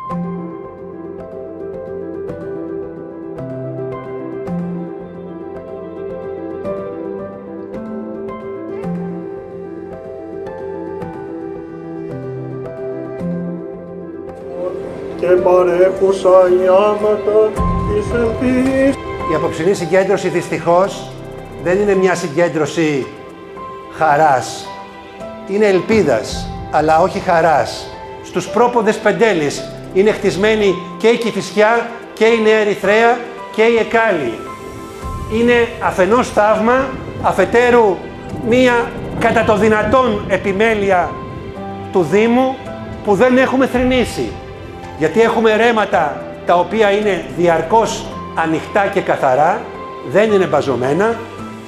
Και παρέχουσα η άματα της ελπίδης. Η απόψινή συγκέντρωση δυστυχώς δεν είναι μια συγκέντρωση χαράς. Είναι ελπίδας, αλλά όχι χαράς. Στους πρόποδες Πεντέλης είναι χτισμένη και η Κηφισιά και η Νέα Ερυθρέα και η Εκάλη. Είναι αφενός θαύμα, αφετέρου μία κατά το δυνατόν επιμέλεια του Δήμου που δεν έχουμε θρηνήσει. Γιατί έχουμε ρέματα τα οποία είναι διαρκώς ανοιχτά και καθαρά, δεν είναι μπαζωμένα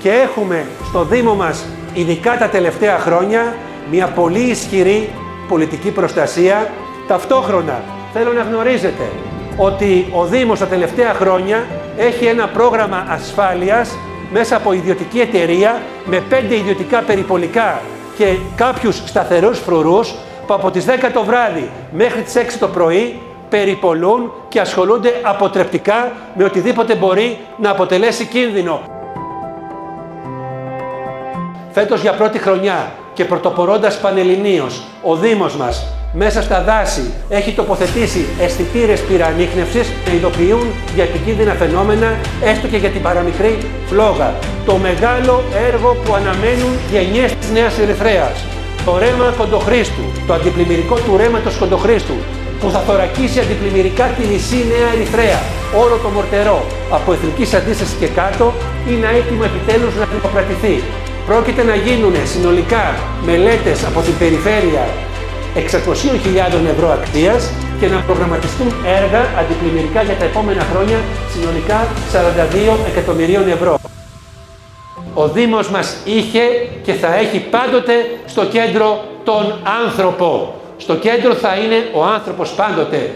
και έχουμε στο Δήμο μας, ειδικά τα τελευταία χρόνια, μια πολύ ισχυρή πολιτική προστασία. Ταυτόχρονα θέλω να γνωρίζετε ότι ο Δήμος τα τελευταία χρόνια έχει ένα πρόγραμμα ασφάλειας μέσα από ιδιωτική εταιρεία με 5 ιδιωτικά περιπολικά και κάποιους σταθερούς φρουρούς που από τις 10 το βράδυ μέχρι τις 6 το πρωί περιπολούν και ασχολούνται αποτρεπτικά με οτιδήποτε μπορεί να αποτελέσει κίνδυνο. Φέτος για πρώτη χρονιά και πρωτοπορώντας πανελληνίως, ο Δήμος μας μέσα στα δάση έχει τοποθετήσει αισθητήρες πυραανίχνευσης που ειδοποιούν για επικίνδυνα φαινόμενα, έστω και για την παραμικρή φλόγα. Το μεγάλο έργο που αναμένουν γενιές της Νέας Ερυθρέας. Το ρέμα Κοντοχρήστου, το αντιπλημμυρικό του ρέματος Κοντοχρήστου, που θα θωρακίσει αντιπλημμυρικά τη μισή Νέα Ερυθρέα, όλο το μορτερό, από εθνικής αντίστασης και κάτω, είναι έτοιμο επιτέλους να δημοκρατηθεί. Πρόκειται να γίνουν συνολικά μελέτες από την περιφέρεια 600.000 ευρώ αξίας και να προγραμματιστούν έργα αντιπλημμυρικά για τα επόμενα χρόνια συνολικά 42 εκατομμυρίων ευρώ. Ο Δήμος μας είχε και θα έχει πάντοτε στο κέντρο τον άνθρωπο. Στο κέντρο θα είναι ο άνθρωπος πάντοτε.